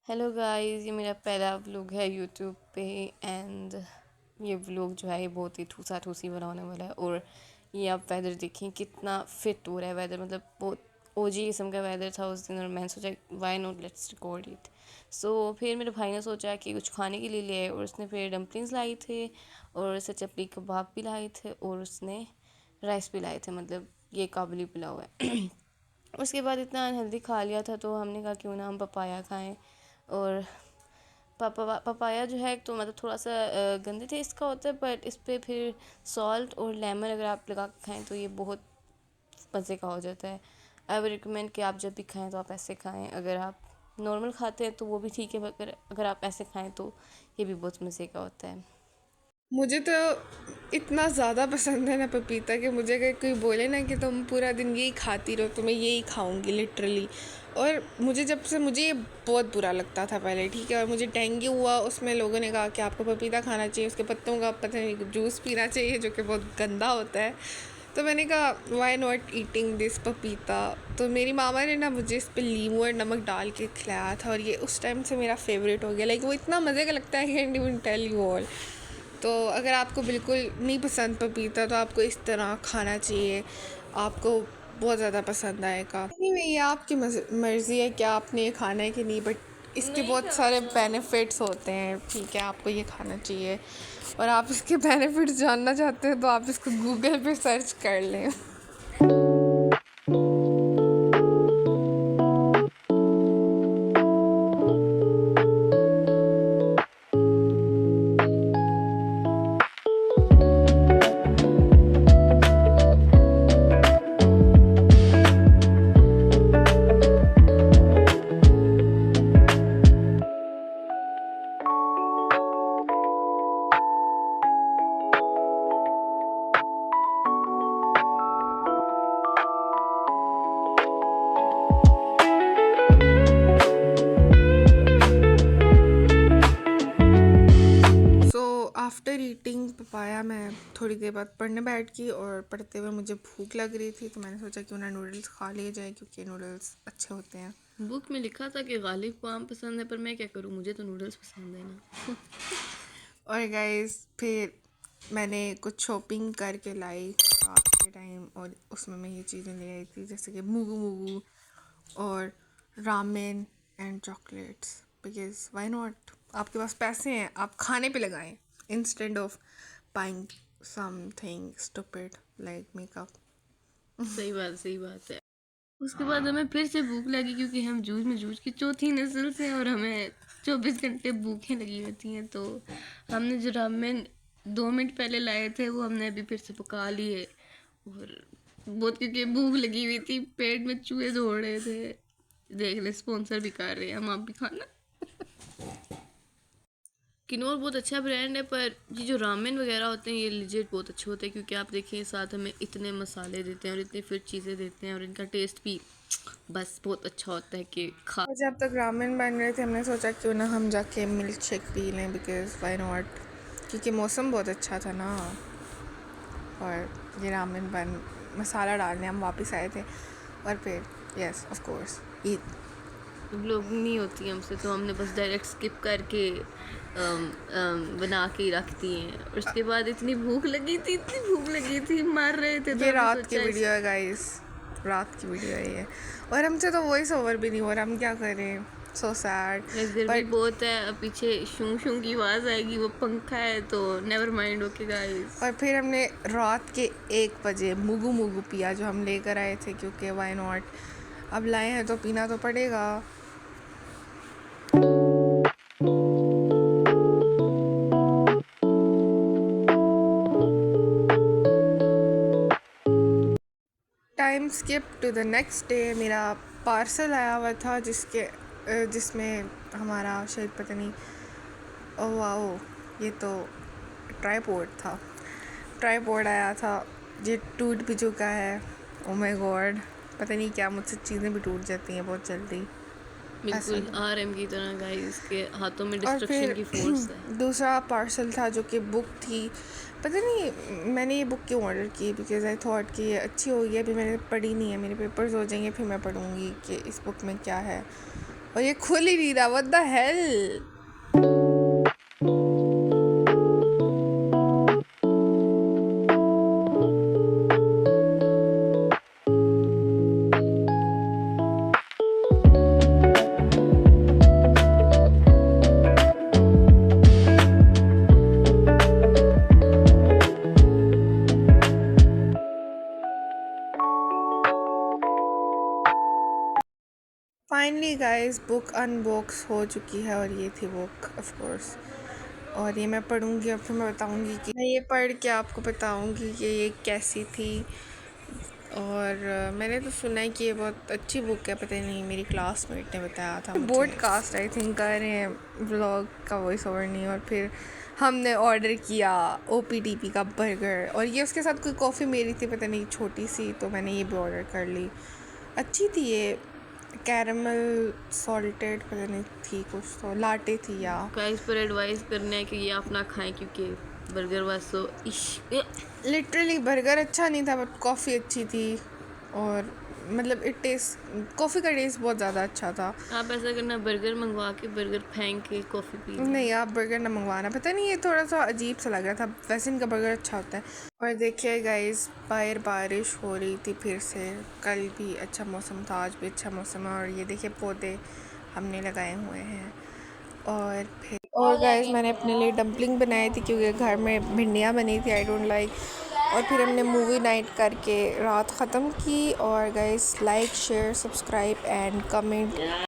Hello guys, ये मेरा पहला व्लॉग है यूट्यूब पे। एंड ये व्लॉग जो है ये बहुत ही ठूसा ठूसी वाला होने वाला है। और ये आप वेदर देखें कितना फिट हो रहा है वेदर, मतलब बहुत ओजी किस्म का वेदर था उस दिन। और मैंने सोचा why not let's record it. So फिर मेरे भाई ने सोचा कि कुछ खाने के लिए ले आए, और उसने फिर डम्पलिंग्स लाई थे और उससे चपली कबाब भी लाए थे और उसने राइस भी लाए थे, मतलब ये काबुली पुलाव है। उसके बाद इतना अनहेल्दी खा लिया था तो हमने कहा क्यों ना हम पपाया खाएं। और पपाया जो है एक तो मतलब थोड़ा सा गंदे टेस्ट का होता है, बट इस पर फिर सॉल्ट और लेमन अगर आप लगा के खाएं तो ये बहुत मज़े का हो जाता है। आई वुड रिकमेंड कि आप जब भी खाएं तो आप ऐसे खाएं। अगर आप नॉर्मल खाते हैं तो वो भी ठीक है, मगर अगर आप ऐसे खाएं तो ये भी बहुत मज़े का होता है। मुझे तो इतना ज़्यादा पसंद है ना पपीता कि मुझे अगर कोई बोले ना कि तुम पूरा दिन यही खाती रहो तो मैं यही खाऊंगी लिटरली। और मुझे ये बहुत बुरा लगता था पहले, ठीक है। और मुझे डेंगू हुआ, उसमें लोगों ने कहा कि आपको पपीता खाना चाहिए, उसके पत्तों का पता नहीं जूस पीना चाहिए जो कि बहुत गंदा होता है। तो मैंने कहा वाई नॉट ईटिंग दिस पपीता। तो मेरी मामा ने ना मुझे इस पर लीमू और नमक डाल के खिलाया था और ये उस टाइम से मेरा फेवरेट हो गया। लाइक वो इतना मज़े का लगता है, I can't even tell you all. तो अगर आपको बिल्कुल नहीं पसंद पपीता तो आपको इस तरह खाना चाहिए, आपको बहुत ज़्यादा पसंद आएगा। नहीं, ये आपकी मर्ज़ी है कि आपने ये खाना है कि नहीं, बट इसके नहीं बहुत सारे खाना। बेनिफिट्स होते हैं, ठीक है। आपको ये खाना चाहिए और आप इसके बेनिफिट्स जानना चाहते हैं तो आप इसको गूगल पे सर्च कर लें। सो आफ्टर ईटिंग पपाया मैं थोड़ी देर बाद पढ़ने बैठ गई और पढ़ते हुए मुझे भूख लग रही थी, तो मैंने सोचा क्यों ना नूडल्स खा लिए जाए क्योंकि नूडल्स अच्छे होते हैं। बुक में लिखा था कि गालिब को आम पसंद है, पर मैं क्या करूँ, मुझे तो नूडल्स पसंद है ना। और गाइस फिर मैंने कुछ शॉपिंग करके लाई रात के टाइम, और उसमें मैं ये चीज़ें ले आई थी जैसे कि मूगू मूगू और ramen and chocolates. Because why not, आपके पास पैसे हैं, आप खाने पे लगाएं instead of buying something stupid like makeup. सही बात है। उसके बाद हमें फिर से भूख लगी क्योंकि हम जूझ में जूझ की चौथी नस्ल से हैं और हमें 24 घंटे भूखें लगी होती हैं। तो हमने जो रामेन 2 मिनट पहले लाए थे वो हमने अभी फिर से पका लिए। और बहुत क्योंकि भूख लगी हुई थी, पेट में चूहे दौड़ रहे थे। देख ले, स्पॉन्सर भी कर रहे हैं हम, आप भी खाना। किनोर बहुत अच्छा ब्रांड है, पर ये जो रामेन वगैरह होते हैं ये लिजिट बहुत अच्छे होते हैं क्योंकि आप देखिए साथ हमें इतने मसाले देते हैं और इतनी फिर चीज़ें देते हैं और इनका टेस्ट भी बस बहुत अच्छा होता है कि खा। और जब तक रामेन बन रहे थे हमने सोचा क्यों ना हम जाके मिल्क शेक पी लें, बिकॉज वाई नॉट, क्योंकि मौसम बहुत अच्छा था ना। और ये रामेन बन मसाला डालने हम वापस आए थे और फिर यस ऑफ कोर्स ईद। लोग नहीं होती हमसे तो हमने बस डायरेक्ट स्किप करके बना के ही रख दिए हैं। और उसके बाद इतनी भूख लगी थी, मर रहे थे, तो ये हमने रात की सोचा इस वीडियो है गाइस, रात की वीडियो है ये। और हमसे तो वॉइस ओवर भी नहीं हो रहा, हम क्या करें, सो सैड। गर्मी बट बहुत है, अब पीछे शू शू की आवाज़ आएगी, वो पंखा है तो नेवर माइंड। Okay guys. और फिर हमने रात के 1 बजे मुगू मुगू पिया जो हम लेकर आए थे, क्योंकि वाई नॉट, अब लाए हैं तो पीना तो पड़ेगा। Time skip to the next day, मेरा पार्सल आया हुआ था जिसमें हमारा शायद पता नहीं, ओह वाओ, ये तो ट्राईपोड था। ट्राईपोड आया था, ये टूट भी चुका है। ओ माय गॉड, पता नहीं क्या मुझसे चीज़ें भी टूट जाती हैं बहुत जल्दी, ऐसा बिल्कुल है। आरएम की तरह गाइस, के हाथों में और डिस्ट्रक्शन फिर की फोर्स है। दूसरा पार्सल था जो कि बुक थी। पता नहीं मैंने ये बुक क्यों ऑर्डर की, बिकॉज़ आई थॉट कि ये अच्छी होगी। अभी मैंने पढ़ी नहीं है, मेरे पेपर्स हो जाएंगे फिर मैं पढ़ूँगी कि इस बुक में क्या है। और ये खुल ही नहीं रहा, what the hell. Finally guys book unbox हो चुकी है और ये थी बुक ऑफ कोर्स, और ये मैं पढ़ूंगी और फिर मैं बताऊंगी कि मैं ये पढ़ के आपको बताऊंगी कि ये कैसी थी। और मैंने तो सुना है कि ये बहुत अच्छी बुक है, पता नहीं मेरी क्लासमेट ने बताया था। पॉडकास्ट आई थिंक कर रहे हैं, व्लॉग का वॉइस ओवर नहीं। और फिर हमने ऑर्डर किया OPTP का बर्गर, और ये उसके साथ कोई कॉफ़ी मेरी थी पता नहीं छोटी सी, तो मैंने ये भी ऑर्डर कर ली। अच्छी थी ये, कैरमल सॉल्टेड पता नहीं थी कुछ, तो लाटे थी या गाइस पर एडवाइस करना है कि ये आप ना खाएं क्योंकि burger was so literally burger अच्छा नहीं था बट कॉफ़ी अच्छी थी। और मतलब इट टेस्ट, कॉफ़ी का टेस्ट बहुत ज़्यादा अच्छा था। आप ऐसा करना, बर्गर मंगवा के बर्गर फेंक के कॉफ़ी पी लेना। नहीं आप बर्गर ना मंगवाना, पता नहीं ये थोड़ा सा अजीब सा लग रहा था, वैसे इनका बर्गर अच्छा होता है। और देखिए गाइस बाहर बारिश हो रही थी फिर से, कल भी अच्छा मौसम था, आज भी अच्छा मौसम है। और ये देखिए पौधे हमने लगाए हुए हैं। और गाइस मैंने अपने लिए डम्पलिंग बनाई थी क्योंकि घर में भिंडियाँ बनी थी, आई डोंट लाइक। और फिर हमने मूवी नाइट करके रात ख़त्म की। और guys like share subscribe and comment.